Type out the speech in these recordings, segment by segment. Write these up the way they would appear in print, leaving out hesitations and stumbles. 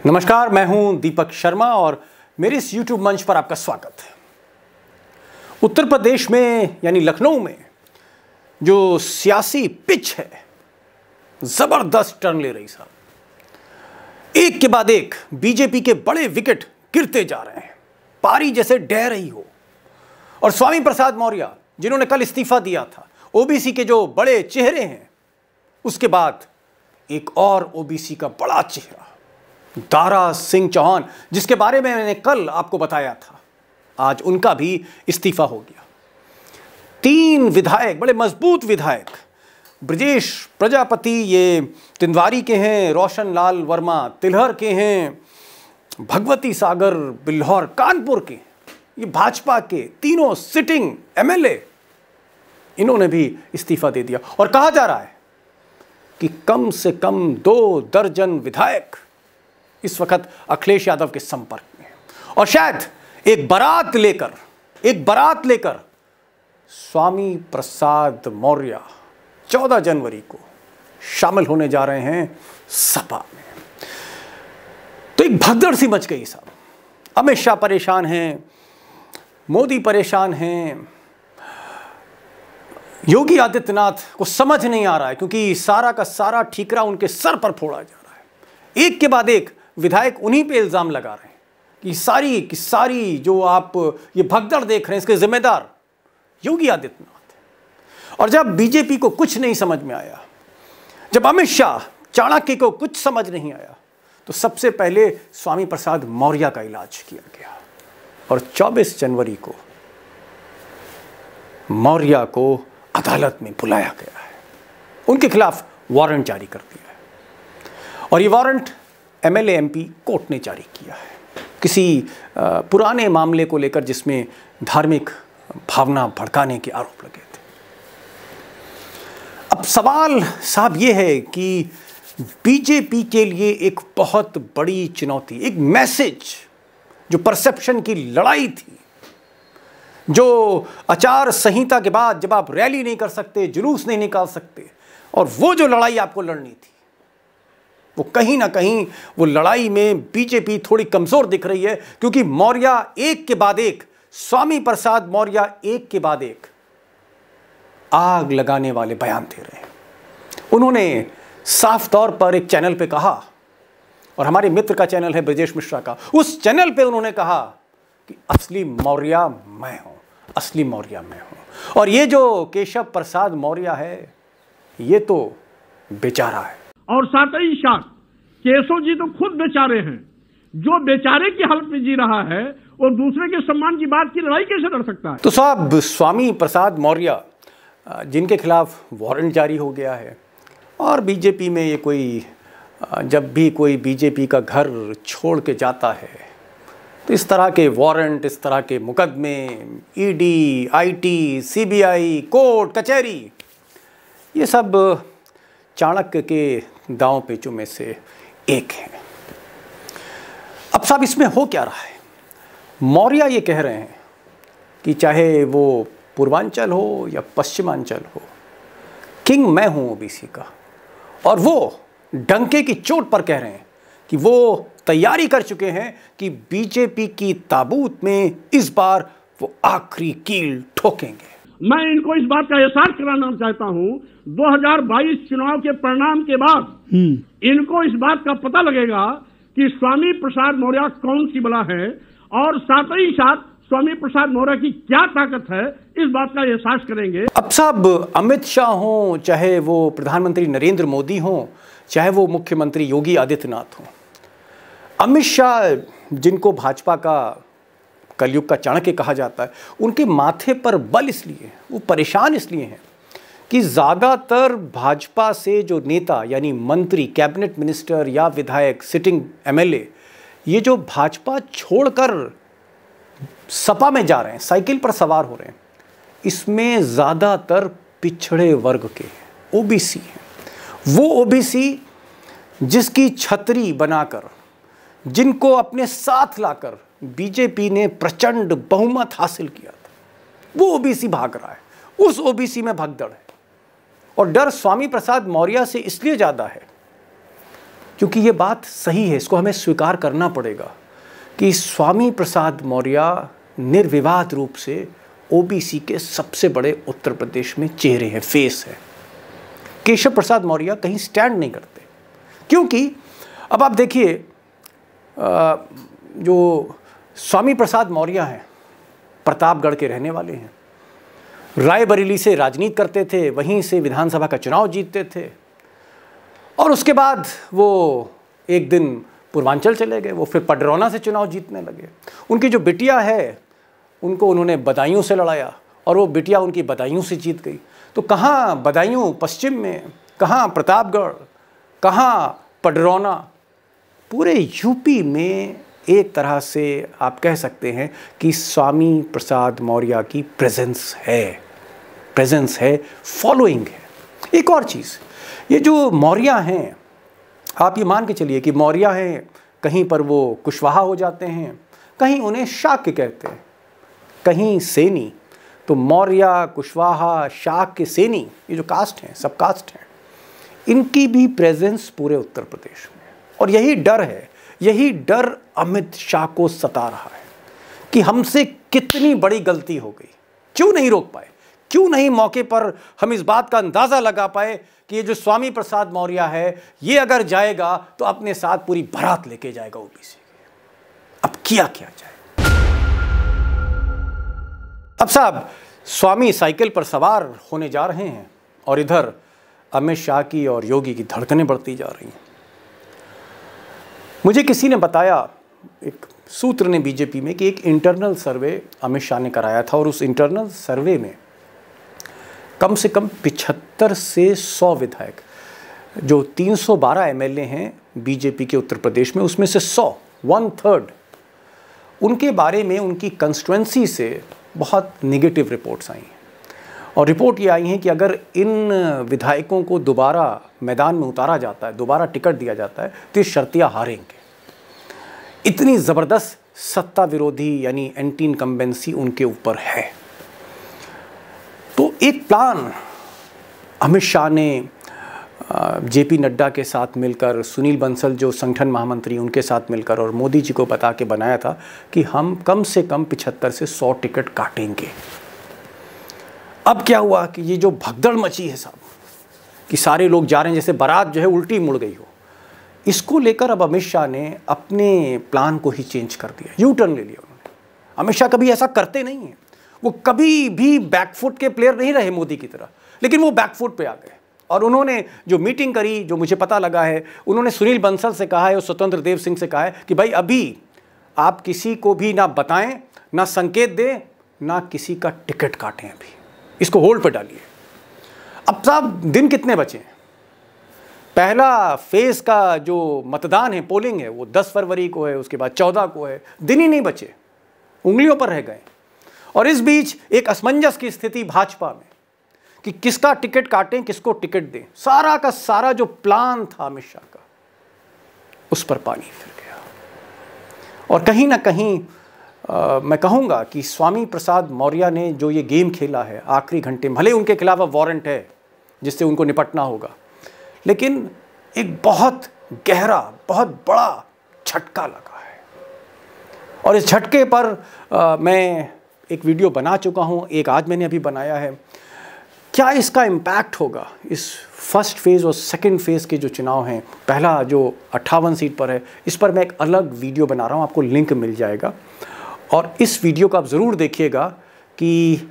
नमस्कार, मैं हूं दीपक शर्मा और मेरे इस YouTube मंच पर आपका स्वागत है। उत्तर प्रदेश में यानी लखनऊ में जो सियासी पिच है जबरदस्त टर्न ले रही साहब। एक के बाद एक बीजेपी के बड़े विकेट गिरते जा रहे हैं, पारी जैसे ढह रही हो। और स्वामी प्रसाद मौर्य जिन्होंने कल इस्तीफा दिया था, ओबीसी के जो बड़े चेहरे हैं, उसके बाद एक और ओबीसी का बड़ा चेहरा दारा सिंह चौहान, जिसके बारे में मैंने कल आपको बताया था, आज उनका भी इस्तीफा हो गया। 3 विधायक, बड़े मजबूत विधायक, ब्रजेश प्रजापति ये तिंदवारी के हैं, रोशन लाल वर्मा तिलहर के हैं, भगवती सागर बिल्हौर कानपुर के, ये भाजपा के तीनों सिटिंग एमएलए, इन्होंने भी इस्तीफा दे दिया। और कहा जा रहा है कि कम से कम 2 दर्जन विधायक इस वक्त अखिलेश यादव के संपर्क में हैं। और शायद एक बारात लेकर स्वामी प्रसाद मौर्य 14 जनवरी को शामिल होने जा रहे हैं सपा में। तो एक भगदड़ सी मच गई साहब। अमित शाह परेशान हैं, मोदी परेशान हैं, योगी आदित्यनाथ को समझ नहीं आ रहा है, क्योंकि सारा का सारा ठीकरा उनके सर पर फोड़ा जा रहा है। एक के बाद एक विधायक उन्हीं पे इल्जाम लगा रहे हैं कि सारी जो आप ये भगदड़ देख रहे हैं, इसके जिम्मेदार योगी आदित्यनाथ है। और जब बीजेपी को कुछ नहीं समझ में आया, जब अमित शाह चाणक्य को कुछ समझ नहीं आया, तो सबसे पहले स्वामी प्रसाद मौर्य का इलाज किया गया। और 24 जनवरी को मौर्य को अदालत में बुलाया गया है, उनके खिलाफ वारंट जारी कर दिया है। और ये वारंट एमएलए एमपी कोर्ट ने जारी किया है, किसी पुराने मामले को लेकर जिसमें धार्मिक भावना भड़काने के आरोप लगे थे। अब सवाल साहब ये है कि बीजेपी के लिए एक बहुत बड़ी चुनौती, एक मैसेज, जो परसेप्शन की लड़ाई थी, जो आचार संहिता के बाद जब आप रैली नहीं कर सकते, जुलूस नहीं निकाल सकते, और वो जो लड़ाई आपको लड़नी थी, वो कहीं ना कहीं वो लड़ाई में बीजेपी थोड़ी कमजोर दिख रही है। क्योंकि मौर्य एक के बाद एक, स्वामी प्रसाद मौर्य एक के बाद एक आग लगाने वाले बयान दे रहे हैं। उन्होंने साफ तौर पर एक चैनल पे कहा, और हमारे मित्र का चैनल है ब्रजेश मिश्रा का, उस चैनल पे उन्होंने कहा कि असली मौर्य मैं हूं, असली मौर्य मैं हूं। और ये जो केशव प्रसाद मौर्य है, ये तो बेचारा है। और साथ ही साथ केशव जी तो खुद बेचारे हैं। जो बेचारे की हालत में जी रहा है, और दूसरे के सम्मान की बात की लड़ाई कैसे लड़ सकता है? तो साहब, स्वामी प्रसाद मौर्य जिनके खिलाफ वारंट जारी हो गया है, और बीजेपी में ये कोई जब भी कोई बीजेपी का घर छोड़ के जाता है, तो इस तरह के वारंट, इस तरह के मुकदमे, ईडी, आईटी, सीबीआई, कोर्ट कचहरी, ये सब चाणक्य के दांव पेचों में से एक है। अब साहब, इसमें हो क्या रहा है? मौर्य ये कह रहे हैं कि चाहे वो पूर्वांचल हो या पश्चिमांचल हो, किंग मैं हूं ओबीसी का। और वो डंके की चोट पर कह रहे हैं कि वो तैयारी कर चुके हैं कि बीजेपी की ताबूत में इस बार वो आखिरी कील ठोकेंगे। मैं इनको इस बात का एहसास कराना चाहता हूं, 2022 चुनाव के परिणाम के बाद इनको इस बात का पता लगेगा कि स्वामी प्रसाद मौर्य कौन सी बला है, और साथ ही साथ स्वामी प्रसाद मौर्य की क्या ताकत है, इस बात का एहसास करेंगे। अब साहब, अमित शाह हो, चाहे वो प्रधानमंत्री नरेंद्र मोदी हो, चाहे वो मुख्यमंत्री योगी आदित्यनाथ हो, अमित शाह जिनको भाजपा का कलयुग का चाणक्य कहा जाता है, उनके माथे पर बल इसलिए, वो परेशान इसलिए हैं कि ज़्यादातर भाजपा से जो नेता यानी मंत्री, कैबिनेट मिनिस्टर या विधायक, सिटिंग एमएलए, ये जो भाजपा छोड़कर सपा में जा रहे हैं, साइकिल पर सवार हो रहे हैं, इसमें ज़्यादातर पिछड़े वर्ग के ओबीसी हैं। वो ओबीसी जिसकी छतरी बनाकर, जिनको अपने साथ लाकर बीजेपी ने प्रचंड बहुमत हासिल किया था, वो ओबीसी भाग रहा है। उस ओबीसी में भगदड़ है। और डर स्वामी प्रसाद मौर्य से इसलिए ज़्यादा है क्योंकि ये बात सही है, इसको हमें स्वीकार करना पड़ेगा कि स्वामी प्रसाद मौर्य निर्विवाद रूप से ओबीसी के सबसे बड़े उत्तर प्रदेश में चेहरे हैं, फेस है। केशव प्रसाद मौर्य कहीं स्टैंड नहीं करते, क्योंकि अब आप देखिए जो स्वामी प्रसाद मौर्य हैं प्रतापगढ़ के रहने वाले हैं, रायबरेली से राजनीति करते थे, वहीं से विधानसभा का चुनाव जीतते थे और उसके बाद वो एक दिन पूर्वांचल चले गए, वो फिर पडरौना से चुनाव जीतने लगे। उनकी जो बिटिया है उनको उन्होंने बदायूं से लड़ाया और वो बिटिया उनकी बदायूं से जीत गई। तो कहाँ बदायूं पश्चिम में, कहाँ प्रतापगढ़, कहाँ पडरौना, पूरे यूपी में एक तरह से आप कह सकते हैं कि स्वामी प्रसाद मौर्य की प्रेजेंस है, फॉलोइंग है। एक और चीज़, ये जो मौर्य हैं, आप ये मान के चलिए कि मौर्य हैं, कहीं पर वो कुशवाहा हो जाते हैं, कहीं उन्हें शाक्य कहते हैं, कहीं सेनी। तो मौर्य, कुशवाहा, शाक्य, सेनी, ये जो कास्ट हैं, सब कास्ट हैं, इनकी भी प्रेजेंस पूरे उत्तर प्रदेश में। और यही डर अमित शाह को सता रहा है कि हमसे कितनी बड़ी गलती हो गई, क्यों नहीं रोक पाए, क्यों नहीं मौके पर हम इस बात का अंदाजा लगा पाए कि ये जो स्वामी प्रसाद मौर्य है, ये अगर जाएगा तो अपने साथ पूरी बारात लेके जाएगा ओबीसी की। अब किया क्या जाए। अब साहब स्वामी साइकिल पर सवार होने जा रहे हैं और इधर अमित शाह की और योगी की धड़कनें बढ़ती जा रही हैं। मुझे किसी ने बताया, एक सूत्र ने बीजेपी में, कि एक इंटरनल सर्वे अमित शाह ने कराया था और उस इंटरनल सर्वे में कम से कम 75 से 100 विधायक, जो 312 एमएलए हैं बीजेपी के उत्तर प्रदेश में, उसमें से 100, 1/3, उनके बारे में, उनकी कंस्टिट्यूएंसी से बहुत नेगेटिव रिपोर्ट्स आई हैं। और रिपोर्ट ये आई हैं कि अगर इन विधायकों को दोबारा मैदान में उतारा जाता है, दोबारा टिकट दिया जाता है, तो ये शर्तियाँ हारेंगे। इतनी ज़बरदस्त सत्ता विरोधी यानी एंटी इनकम्बेंसी उनके ऊपर है। तो एक प्लान अमित शाह ने जेपी नड्डा के साथ मिलकर, सुनील बंसल जो संगठन महामंत्री, उनके साथ मिलकर और मोदी जी को बता के बनाया था कि हम कम से कम 75 से 100 टिकट काटेंगे। अब क्या हुआ कि ये जो भगदड़ मची है साहब, कि सारे लोग जा रहे हैं, जैसे बारात जो है उल्टी मुड़ गई हो, इसको लेकर अब अमित शाह ने अपने प्लान को ही चेंज कर दिया, यू टर्न ले लिया उन्होंने। अमित शाह कभी ऐसा करते नहीं हैं, वो कभी भी बैकफुट के प्लेयर नहीं रहे मोदी की तरह, लेकिन वो बैकफुट पे आ गए। और उन्होंने जो मीटिंग करी, जो मुझे पता लगा है, उन्होंने सुनील बंसल से कहा है और स्वतंत्र देव सिंह से कहा है कि भाई अभी आप किसी को भी ना बताएं, ना संकेत दें, ना किसी का टिकट काटें, अभी इसको होल्ड पे डालिए। अब साहब दिन कितने बचे हैं? पहला फेज का जो मतदान है, पोलिंग है, वो 10 फरवरी को है, उसके बाद 14 को है, दिन ही नहीं बचे, उंगलियों पर रह गए। और इस बीच एक असमंजस की स्थिति भाजपा में कि किसका टिकट काटें, किसको टिकट दें। सारा का सारा जो प्लान था अमित शाह का, उस पर पानी फिर गया। और कहीं ना कहीं मैं कहूँगा कि स्वामी प्रसाद मौर्य ने जो ये गेम खेला है आखिरी घंटे में, भले उनके खिलाफ अब वारंट है जिससे उनको निपटना होगा, लेकिन एक बहुत गहरा, बहुत बड़ा झटका लगा है। और इस झटके पर मैं एक वीडियो बना चुका हूँ, एक आज मैंने अभी बनाया है। क्या इसका इम्पैक्ट होगा इस फर्स्ट फेज़ और सेकंड फेज़ के जो चुनाव हैं, पहला जो 58 सीट पर है, इस पर मैं एक अलग वीडियो बना रहा हूँ, आपको लिंक मिल जाएगा। और इस वीडियो को आप ज़रूर देखिएगा कि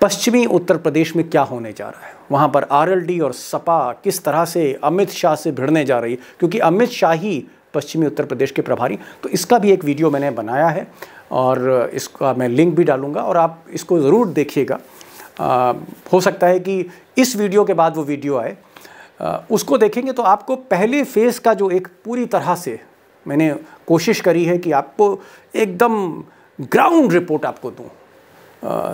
पश्चिमी उत्तर प्रदेश में क्या होने जा रहा है, वहाँ पर आरएलडी और सपा किस तरह से अमित शाह से भिड़ने जा रही है, क्योंकि अमित शाह ही पश्चिमी उत्तर प्रदेश के प्रभारी। तो इसका भी एक वीडियो मैंने बनाया है और इसका मैं लिंक भी डालूंगा और आप इसको ज़रूर देखिएगा। हो सकता है कि इस वीडियो के बाद वो वीडियो आए, उसको देखेंगे तो आपको पहले फेज़ का जो एक पूरी तरह से मैंने कोशिश करी है कि आपको एकदम ग्राउंड रिपोर्ट आपको दूँ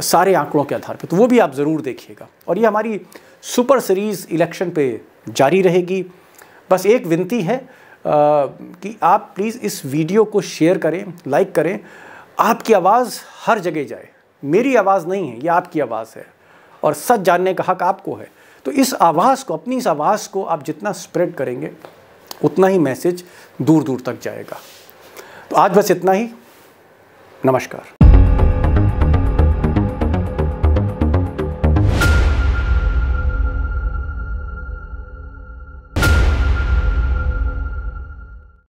सारे आंकड़ों के आधार पे, तो वो भी आप ज़रूर देखिएगा। और ये हमारी सुपर सीरीज़ इलेक्शन पे जारी रहेगी। बस एक विनती है कि आप प्लीज़ इस वीडियो को शेयर करें, लाइक करें, आपकी आवाज़ हर जगह जाए। मेरी आवाज़ नहीं है, ये आपकी आवाज़ है और सच जानने का हक आपको है। तो इस आवाज़ को, अपनी इस आवाज़ को आप जितना स्प्रेड करेंगे उतना ही मैसेज दूर दूर तक जाएगा। तो आज बस इतना ही। नमस्कार।